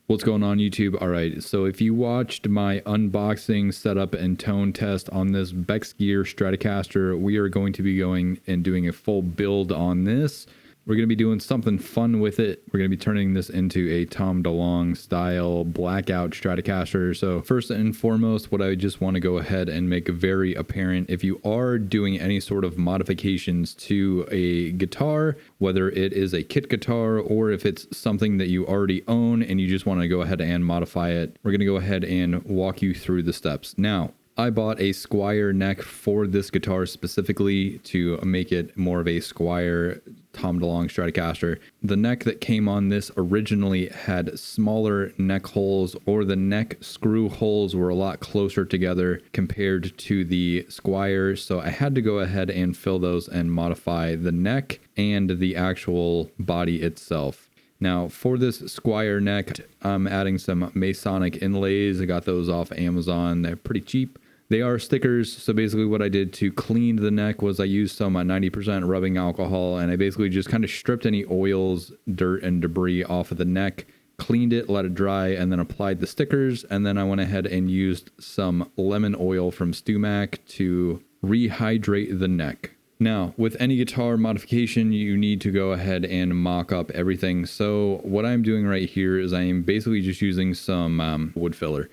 What's going on, YouTube? All right, so if you watched my unboxing, setup, and tone test on this Bex Gear Stratocaster, we are going to be going and doing a full build on this. We're going to be doing something fun with it. We're going to be turning this into a Tom DeLonge style Blackout Stratocaster. So first and foremost, what I just want to go ahead and make very apparent, if you are doing any sort of modifications to a guitar, whether it is a kit guitar or if it's something that you already own and you just want to go ahead and modify it, we're going to go ahead and walk you through the steps. Now, I bought a Squier neck for this guitar specifically to make it more of a Squier Tom DeLonge Stratocaster. The neck that came on this originally had smaller neck holes, or the neck screw holes were a lot closer together compared to the Squier, so I had to go ahead and fill those and modify the neck and the actual body itself. Now, for this Squier neck, I'm adding some Masonic inlays. I got those off Amazon. They're pretty cheap. They are stickers, so basically what I did to clean the neck was I used some 90% rubbing alcohol, and I basically just kind of stripped any oils, dirt, and debris off of the neck, cleaned it, let it dry, and then applied the stickers, and then I went ahead and used some lemon oil from StewMac to rehydrate the neck. Now, with any guitar modification, you need to go ahead and mock up everything. So what I'm doing right here is I am basically just using some wood filler.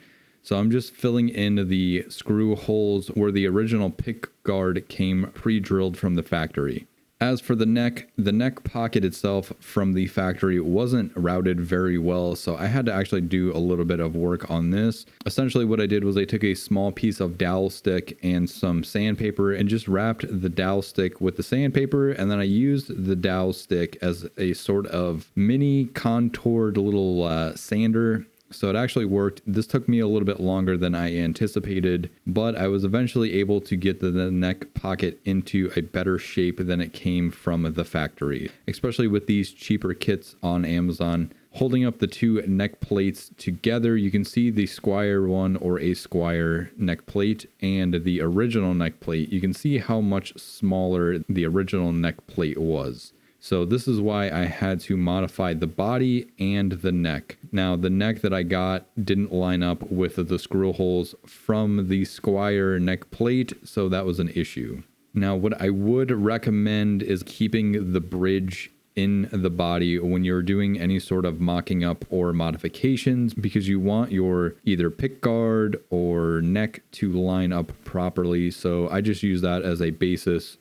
So I'm just filling in the screw holes where the original pick guard came pre-drilled from the factory. As for the neck pocket itself from the factory wasn't routed very well, so I had to actually do a little bit of work on this. Essentially what I did was I took a small piece of dowel stick and some sandpaper and just wrapped the dowel stick with the sandpaper, and then I used the dowel stick as a sort of mini contoured little sander. So it actually worked. This took me a little bit longer than I anticipated, but I was eventually able to get the neck pocket into a better shape than it came from the factory, especially with these cheaper kits on Amazon. Holding up the two neck plates together, you can see the Squier one or a Squier neck plate and the original neck plate. You can see how much smaller the original neck plate was. So this is why I had to modify the body and the neck. Now, the neck that I got didn't line up with the screw holes from the Squier neck plate, so that was an issue. Now, what I would recommend is keeping the bridge in the body when you're doing any sort of mocking up or modifications, because you want your either pick guard or neck to line up properly. So I just use that as a basis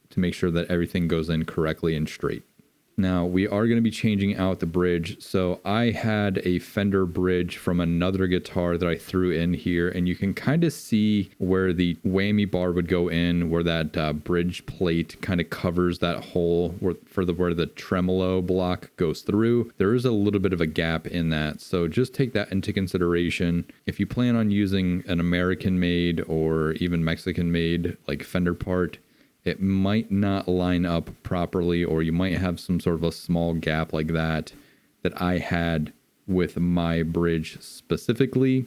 to make sure that everything goes in correctly and straight. Now, we are going to be changing out the bridge. So I had a Fender bridge from another guitar that I threw in here, and you can kind of see where the whammy bar would go in, where that bridge plate kind of covers that hole where the tremolo block goes through. There is a little bit of a gap in that, so just take that into consideration. If you plan on using an American-made or even Mexican-made like Fender part, it might not line up properly, or you might have some sort of a small gap like that I had with my bridge specifically.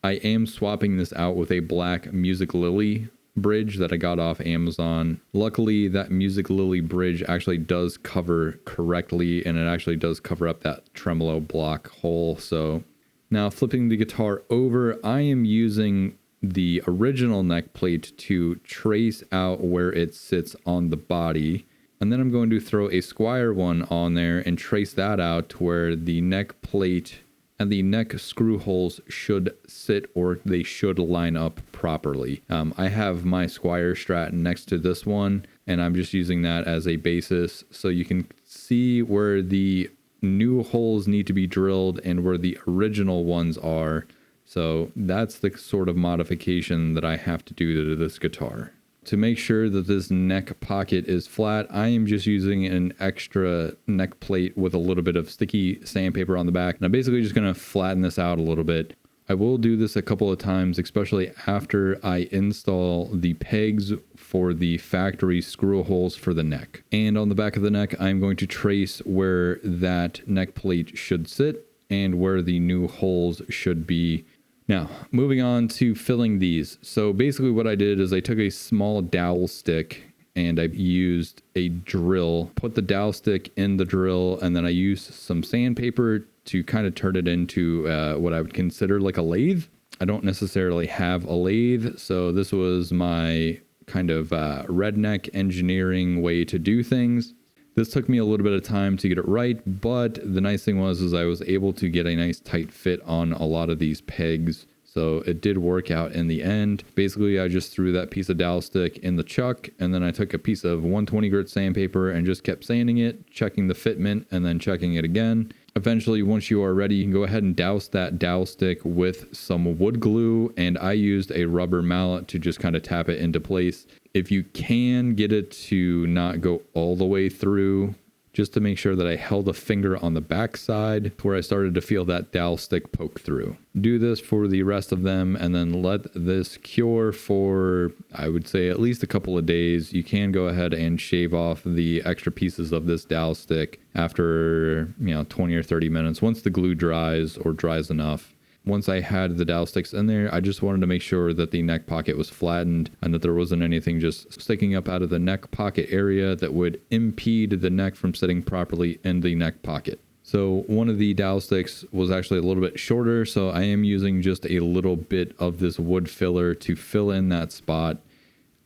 I am swapping this out with a black Music Lily bridge that I got off Amazon. Luckily, that Music Lily bridge actually does cover correctly, and it actually does cover up that tremolo block hole. So now flipping the guitar over, I am using the original neck plate to trace out where it sits on the body, and then I'm going to throw a Squier one on there and trace that out to where the neck plate and the neck screw holes should sit, or they should line up properly. I have my Squier Strat next to this one, and I'm just using that as a basis so you can see where the new holes need to be drilled and where the original ones are. So that's the sort of modification that I have to do to this guitar. To make sure that this neck pocket is flat, I am just using an extra neck plate with a little bit of sticky sandpaper on the back. And I'm basically just going to flatten this out a little bit. I will do this a couple of times, especially after I install the pegs for the factory screw holes for the neck. And on the back of the neck, I'm going to trace where that neck plate should sit and where the new holes should be. Now, moving on to filling these. So basically what I did is I took a small dowel stick and I used a drill, put the dowel stick in the drill, and then I used some sandpaper to kind of turn it into what I would consider like a lathe. I don't necessarily have a lathe, so this was my kind of redneck engineering way to do things. This took me a little bit of time to get it right, but the nice thing was I was able to get a nice tight fit on a lot of these pegs. So it did work out in the end. Basically, I just threw that piece of dowel stick in the chuck, and then I took a piece of 120 grit sandpaper and just kept sanding it, checking the fitment, and then checking it again. Eventually, once you are ready, you can go ahead and douse that dowel stick with some wood glue, and I used a rubber mallet to just kind of tap it into place. If you can get it to not go all the way through, just to make sure that I held a finger on the back side where I started to feel that dowel stick poke through. Do this for the rest of them and then let this cure for, I would say, at least a couple of days. You can go ahead and shave off the extra pieces of this dowel stick after 20 or 30 minutes once the glue dries or dries enough. Once I had the dowel sticks in there, I just wanted to make sure that the neck pocket was flattened and that there wasn't anything just sticking up out of the neck pocket area that would impede the neck from sitting properly in the neck pocket. So one of the dowel sticks was actually a little bit shorter, so I am using just a little bit of this wood filler to fill in that spot.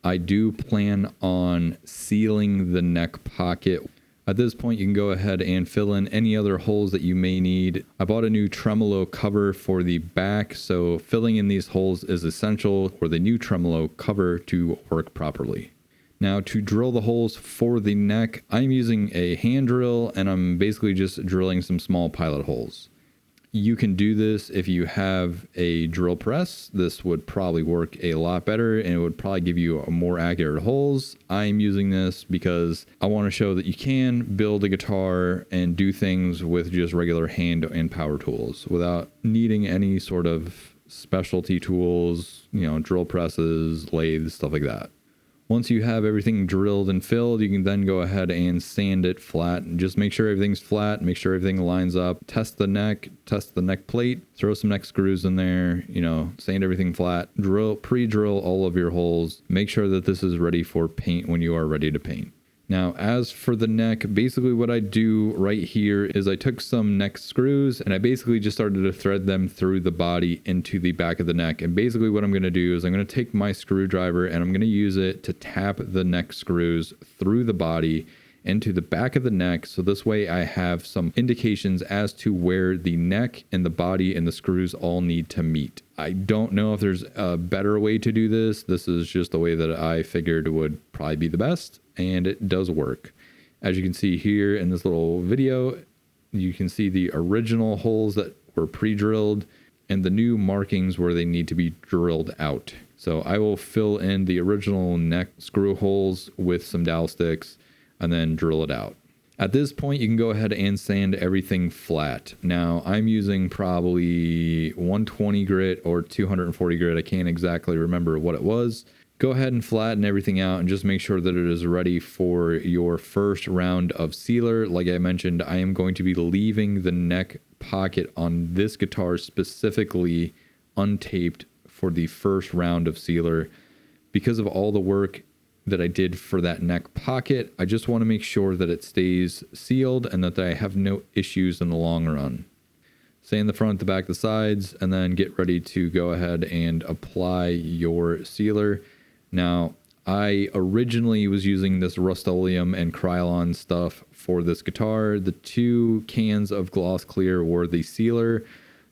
I do plan on sealing the neck pocket. At this point, you can go ahead and fill in any other holes that you may need. I bought a new tremolo cover for the back, so filling in these holes is essential for the new tremolo cover to work properly. Now, to drill the holes for the neck, I'm using a hand drill, and I'm basically just drilling some small pilot holes. You can do this if you have a drill press. This would probably work a lot better and it would probably give you more accurate holes. I'm using this because I want to show that you can build a guitar and do things with just regular hand and power tools without needing any sort of specialty tools, drill presses, lathes, stuff like that. Once you have everything drilled and filled, you can then go ahead and sand it flat and just make sure everything's flat, make sure everything lines up, test the neck plate, throw some neck screws in there, sand everything flat, pre-drill all of your holes, make sure that this is ready for paint when you are ready to paint. Now, as for the neck, basically what I do right here is I took some neck screws and I basically just started to thread them through the body into the back of the neck. And basically what I'm going to do is I'm going to take my screwdriver and I'm going to use it to tap the neck screws through the body into the back of the neck. So this way I have some indications as to where the neck and the body and the screws all need to meet. I don't know if there's a better way to do this. This is just the way that I figured would probably be the best, and it does work. As you can see here in this little video, you can see the original holes that were pre-drilled and the new markings where they need to be drilled out. So I will fill in the original neck screw holes with some dowel sticks and then drill it out. At this point, you can go ahead and sand everything flat. Now, I'm using probably 120 grit or 240 grit. I can't exactly remember what it was. Go ahead and flatten everything out and just make sure that it is ready for your first round of sealer. Like I mentioned, I am going to be leaving the neck pocket on this guitar specifically untaped for the first round of sealer. Because of all the work that I did for that neck pocket, I just want to make sure that it stays sealed and that I have no issues in the long run. Sand the front, the back, the sides, and then get ready to go ahead and apply your sealer. Now, I originally was using this Rust-Oleum and Krylon stuff for this guitar. The 2 cans of Gloss Clear were the sealer.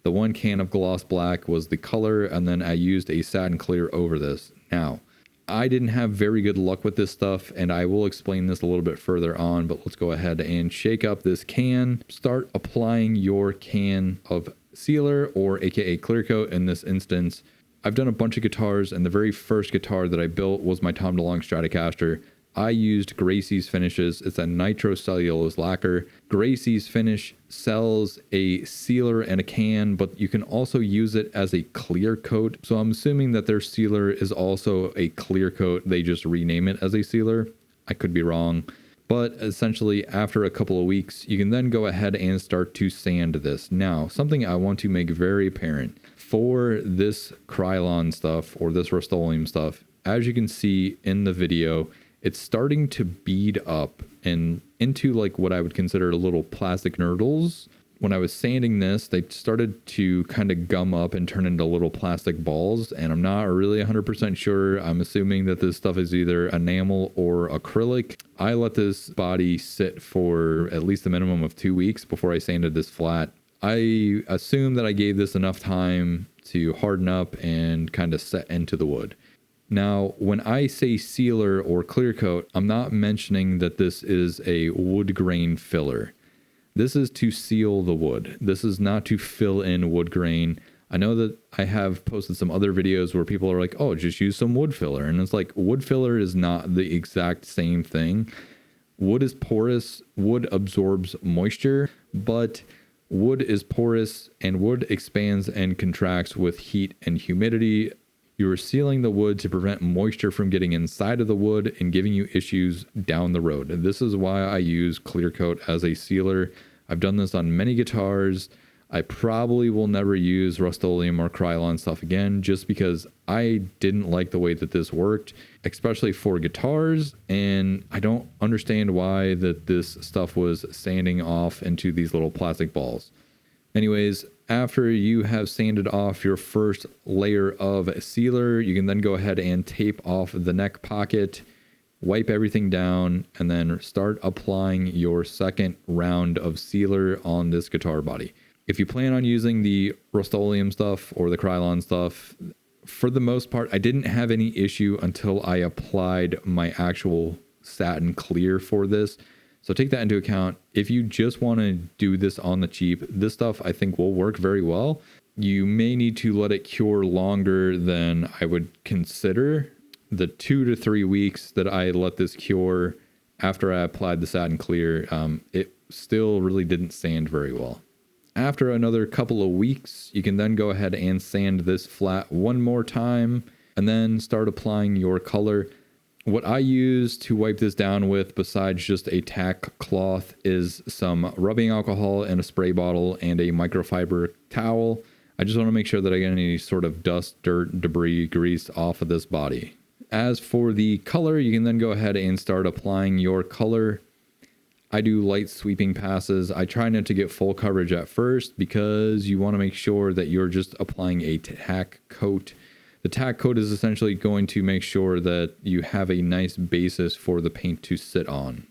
The 1 can of Gloss Black was the color, and then I used a Satin Clear over this. Now, I didn't have very good luck with this stuff, and I will explain this a little bit further on, but let's go ahead and shake up this can. Start applying your can of sealer, or aka clear coat in this instance. I've done a bunch of guitars, and the very first guitar that I built was my Tom DeLonge Stratocaster. I used Gracie's finishes. It's a nitrocellulose lacquer. Gracie's finish sells a sealer and a can, but you can also use it as a clear coat. So I'm assuming that their sealer is also a clear coat. They just rename it as a sealer. I could be wrong. But essentially, after a couple of weeks, you can then go ahead and start to sand this. Now, something I want to make very apparent. For this Krylon stuff or this Rust-Oleum stuff, as you can see in the video, it's starting to bead up and into like what I would consider little plastic nurdles. When I was sanding this, they started to kind of gum up and turn into little plastic balls, and I'm not really 100% sure. I'm assuming that this stuff is either enamel or acrylic. I let this body sit for at least a minimum of 2 weeks before I sanded this flat. I assume that I gave this enough time to harden up and kind of set into the wood. Now, when I say sealer or clear coat, I'm not mentioning that this is a wood grain filler. This is to seal the wood. This is not to fill in wood grain. I know that I have posted some other videos where people are like, oh, just use some wood filler. And it's like, wood filler is not the exact same thing. Wood is porous. Wood absorbs moisture, but wood is porous and wood expands and contracts with heat and humidity. You are sealing the wood to prevent moisture from getting inside of the wood and giving you issues down the road. And this is why I use clear coat as a sealer. I've done this on many guitars. I probably will never use Rust-Oleum or Krylon stuff again, just because I didn't like the way that this worked, especially for guitars. And I don't understand why that this stuff was sanding off into these little plastic balls. Anyways, after you have sanded off your first layer of sealer, you can then go ahead and tape off the neck pocket, wipe everything down, and then start applying your second round of sealer on this guitar body. If you plan on using the Rust-Oleum stuff or the Krylon stuff, for the most part, I didn't have any issue until I applied my actual satin clear for this. So take that into account. If you just want to do this on the cheap, this stuff I think will work very well. You may need to let it cure longer than I would consider. The 2 to 3 weeks that I let this cure after I applied the satin clear, it still really didn't sand very well. After another couple of weeks, you can then go ahead and sand this flat one more time and then start applying your color. What I use to wipe this down with, besides just a tack cloth, is some rubbing alcohol in a spray bottle and a microfiber towel. I just want to make sure that I get any sort of dust, dirt, debris, grease off of this body. As for the color, you can then go ahead and start applying your color. I do light sweeping passes. I try not to get full coverage at first because you want to make sure that you're just applying a tack coat. The tack coat is essentially going to make sure that you have a nice basis for the paint to sit on.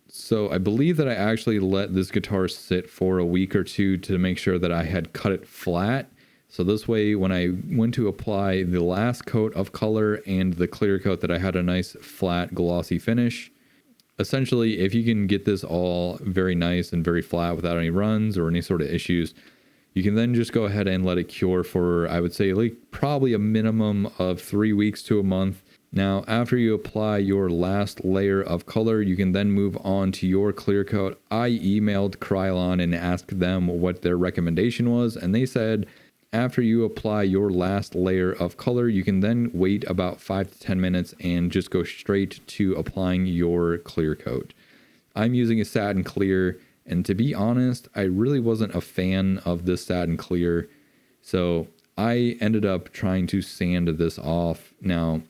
So I believe that I actually let this guitar sit for a week or two to make sure that I had cut it flat. So this way, when I went to apply the last coat of color and the clear coat, that I had a nice flat glossy finish. Essentially, if you can get this all very nice and very flat without any runs or any sort of issues, you can then just go ahead and let it cure for, I would say, like probably a minimum of 3 weeks to a month. Now, after you apply your last layer of color, you can then move on to your clear coat. I emailed Krylon and asked them what their recommendation was, and they said after you apply your last layer of color, you can then wait about 5 to 10 minutes and just go straight to applying your clear coat. I'm using a satin clear. And to be honest, I really wasn't a fan of this satin clear. So I ended up trying to sand this off. Now,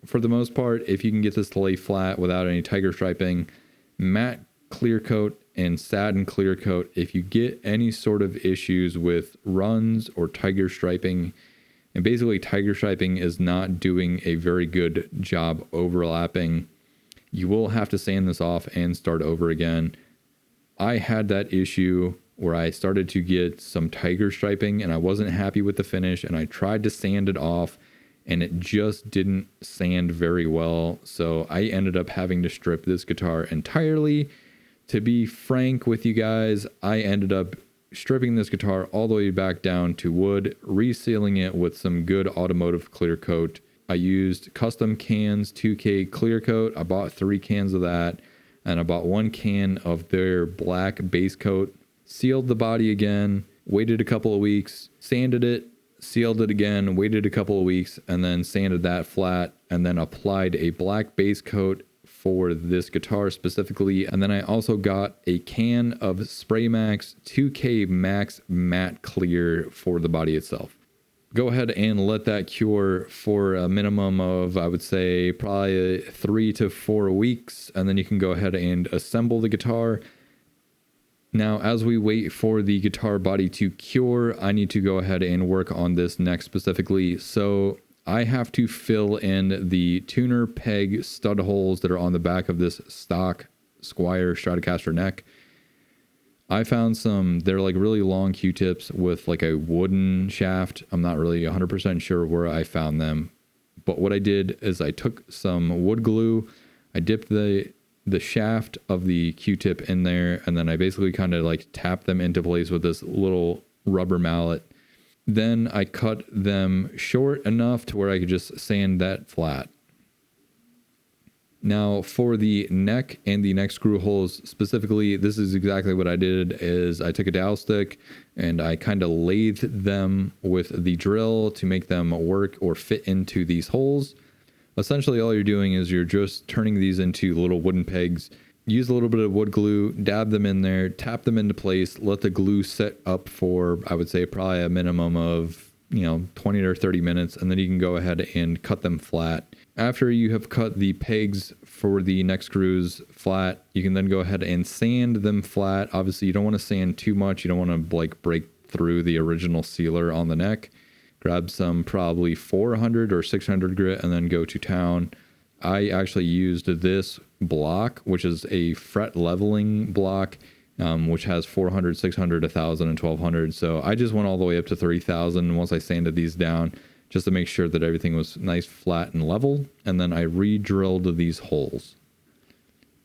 for the most part, if you can get this to lay flat without any tiger striping, matte clear coat and satin clear coat, if you get any sort of issues with runs or tiger striping, and basically tiger striping is not doing a very good job overlapping, you will have to sand this off and start over again. I had that issue where I started to get some tiger striping and I wasn't happy with the finish, and I tried to sand it off and it just didn't sand very well. So I ended up having to strip this guitar entirely. To be frank with you guys, I ended up stripping this guitar all the way back down to wood, resealing it with some good automotive clear coat. I used custom cans 2K clear coat. I bought 3 cans of that. And I bought 1 can of their black base coat, sealed the body again, waited a couple of weeks, sanded it, sealed it again, waited a couple of weeks, and then sanded that flat, and then applied a black base coat for this guitar specifically. And then I also got a can of Spray Max 2K Max Matte Clear for the body itself. Go ahead and let that cure for a minimum of, I would say, probably 3 to 4 weeks, and then you can go ahead and assemble the guitar. Now, as we wait for the guitar body to cure, I need to go ahead and work on this neck specifically. So I have to fill in the tuner peg stud holes that are on the back of this stock Squier Stratocaster neck. I found some, they're like really long Q-tips with like a wooden shaft. I'm not really 100% sure where I found them. But what I did is I took some wood glue, I dipped the shaft of the Q-tip in there, and then I basically kind of like tapped them into place with this little rubber mallet. Then I cut them short enough to where I could just sand that flat. Now for the neck and the neck screw holes specifically, this is exactly what I did. Is I took a dowel stick and I kind of lathed them with the drill to make them work or fit into these holes. Essentially all you're doing is you're just turning these into little wooden pegs. Use a little bit of wood glue, dab them in there, tap them into place, let the glue set up for, I would say, probably a minimum of 20 or 30 minutes, and then you can go ahead and cut them flat. After you have cut the pegs for the neck screws flat, you can then go ahead and sand them flat. Obviously, you don't want to sand too much. You don't want to like break through the original sealer on the neck. Grab some probably 400 or 600 grit and then go to town. I actually used this block, which is a fret leveling block, which has 400, 600, 1000, and 1200. So I just went all the way up to 3000 once I sanded these down, just to make sure that everything was nice, flat, and level. And then I re-drilled these holes.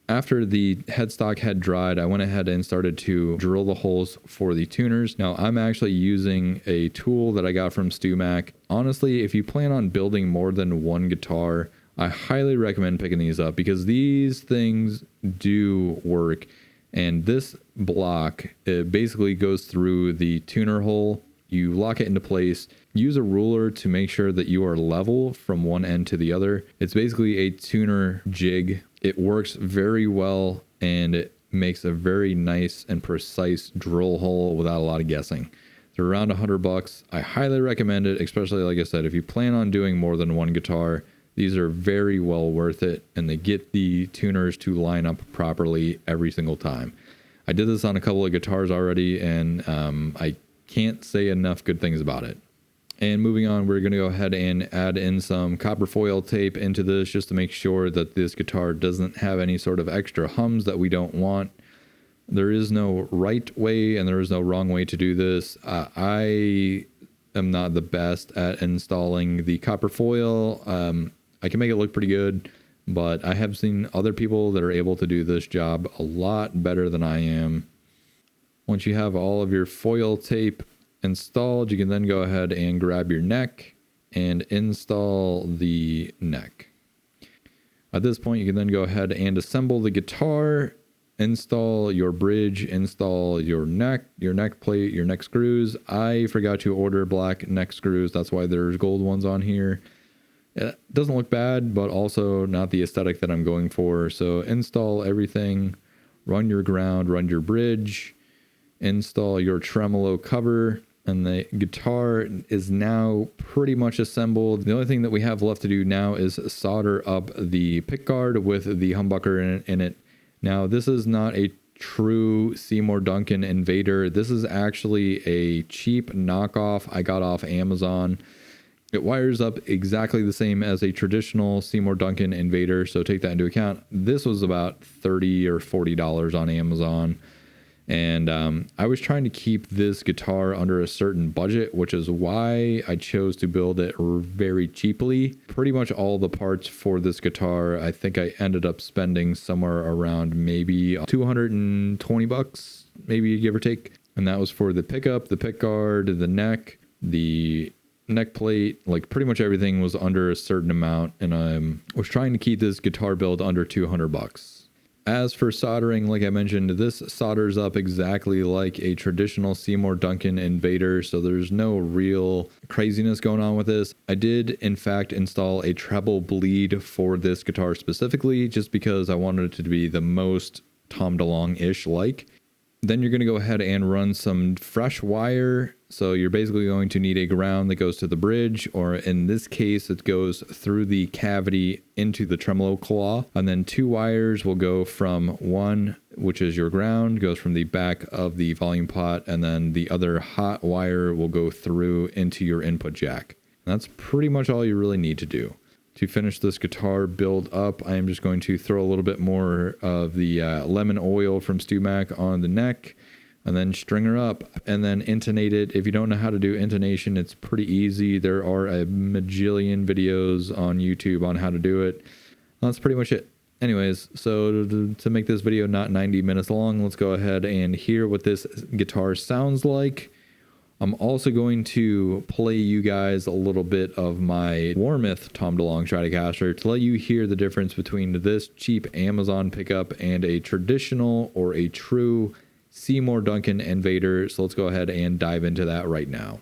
After the headstock had dried, I went ahead and started to drill the holes for the tuners. Now, I'm actually using a tool that I got from StewMac. Honestly, if you plan on building more than one guitar, I highly recommend picking these up because these things do work. And this block, it basically goes through the tuner hole. You lock it into place. Use a ruler to make sure that you are level from one end to the other. It's basically a tuner jig. It works very well and it makes a very nice and precise drill hole without a lot of guessing. They're around $100. I highly recommend it, especially like I said, if you plan on doing more than one guitar. These are very well worth it, and they get the tuners to line up properly every single time. I did this on a couple of guitars already, and I can't say enough good things about it. And moving on, we're going to go ahead and add in some copper foil tape into this just to make sure that this guitar doesn't have any sort of extra hums that we don't want. There is no right way and there is no wrong way to do this. I am not the best at installing the copper foil. I can make it look pretty good, but I have seen other people that are able to do this job a lot better than I am. Once you have all of your foil tape installed, you can then go ahead and grab your neck and install the neck. At this point, you can then go ahead and assemble the guitar, install your bridge, install your neck plate, your neck screws. I forgot to order black neck screws. That's why there's gold ones on here. It doesn't look bad, but also not the aesthetic that I'm going for. So install everything, run your ground, run your bridge, install your tremolo cover, and the guitar is now pretty much assembled. The only thing that we have left to do now is solder up the pickguard with the humbucker in it. Now, this is not a true Seymour Duncan Invader. This is actually a cheap knockoff I got off Amazon. It wires up exactly the same as a traditional Seymour Duncan Invader, so take that into account. This was about $30 or $40 on Amazon. And I was trying to keep this guitar under a certain budget, which is why I chose to build it very cheaply. Pretty much all the parts for this guitar, I think I ended up spending somewhere around maybe $220, maybe give or take. And that was for the pickup, the pickguard, the neck plate, like pretty much everything was under a certain amount. And I was trying to keep this guitar build under $200. As for soldering, like I mentioned, this solders up exactly like a traditional Seymour Duncan Invader, so there's no real craziness going on with this. I did, in fact, install a treble bleed for this guitar specifically, just because I wanted it to be the most Tom DeLonge-ish like. Then you're going to go ahead and run some fresh wire So you're basically going to need a ground that goes to the bridge, or in this case, it goes through the cavity into the tremolo claw. And then 2 wires will go from one, which is your ground, goes from the back of the volume pot, and then the other hot wire will go through into your input jack. And that's pretty much all you really need to do. To finish this guitar build up, I am just going to throw a little bit more of the lemon oil from StewMac on the neck, and then string her up, and then intonate it. If you don't know how to do intonation, it's pretty easy. There are a majillion videos on YouTube on how to do it. That's pretty much it. Anyways, so to make this video not 90 minutes long, let's go ahead and hear what this guitar sounds like. I'm also going to play you guys a little bit of my Warmoth Tom DeLonge Stratocaster to let you hear the difference between this cheap Amazon pickup and a traditional or a true Seymour Duncan Invader. So let's go ahead and dive into that right now.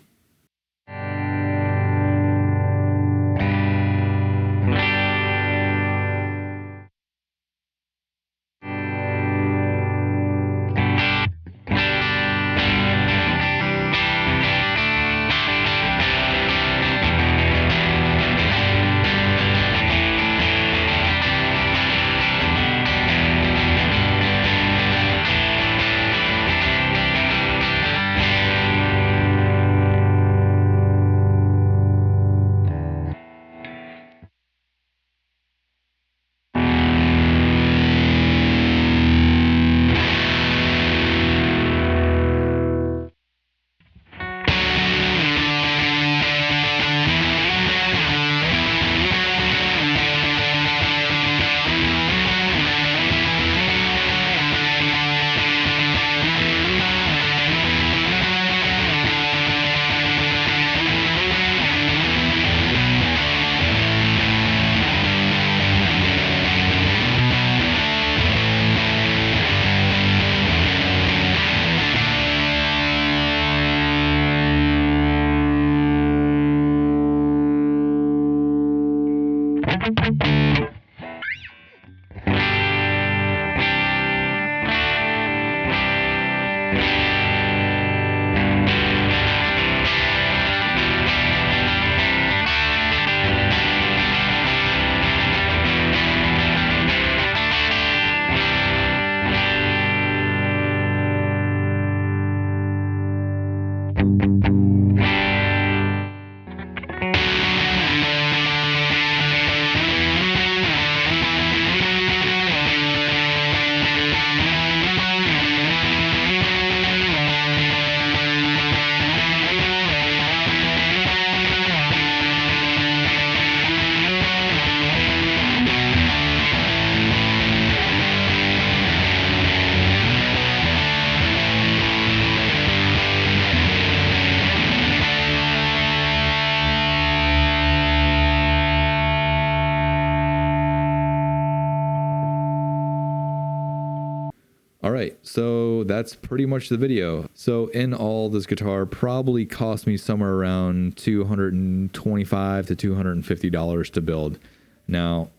All right, so that's pretty much the video. So in all, this guitar probably cost me somewhere around $225 to $250 to build. Now,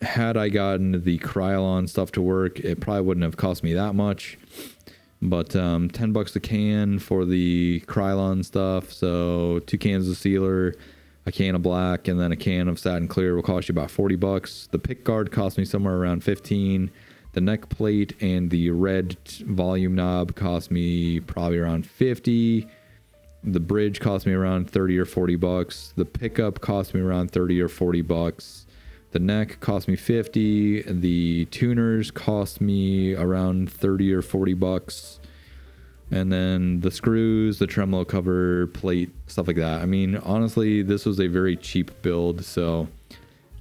had I gotten the Krylon stuff to work, it probably wouldn't have cost me that much. But 10 bucks a can for the Krylon stuff. So 2 cans of sealer, a can of black, and then a can of satin clear will cost you about 40 bucks. The pick guard cost me somewhere around 15. The neck plate and the red volume knob cost me probably around 50. The bridge cost me around 30 or 40 bucks. The pickup cost me around 30 or 40 bucks. The neck cost me 50. The tuners cost me around 30 or 40 bucks. And then the screws, the tremolo cover, plate, stuff like that. I mean, honestly, this was a very cheap build. So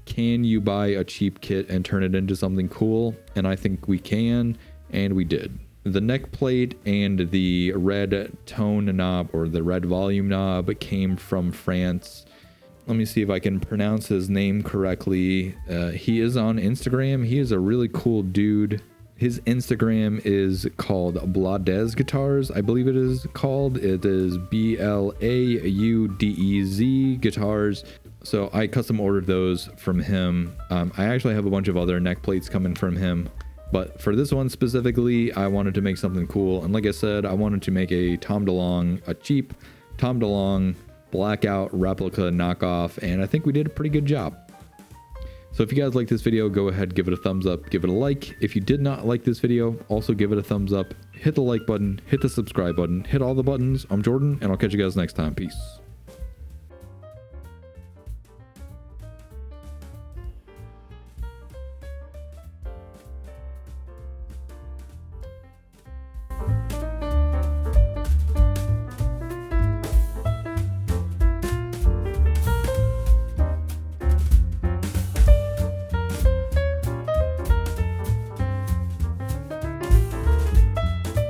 can you buy a cheap kit and turn it into something cool? And I think we can, and we did. The neck plate and the red tone knob, or the red volume knob, came from France. Let me see if I can pronounce his name correctly. He is on Instagram. He is a really cool dude. His Instagram is called Blaudez Guitars, I believe it is called. It is BLAUDEZ Guitars. So I custom ordered those from him. I actually have a bunch of other neck plates coming from him, but for this one specifically, I wanted to make something cool. And like I said, I wanted to make a Tom DeLonge, a cheap Tom DeLonge, Blackout, Replica, knockoff, and I think we did a pretty good job. So if you guys like this video, go ahead, give it a thumbs up, give it a like. If you did not like this video, also give it a thumbs up, hit the like button, hit the subscribe button, hit all the buttons. I'm Jordan, and I'll catch you guys next time. Peace.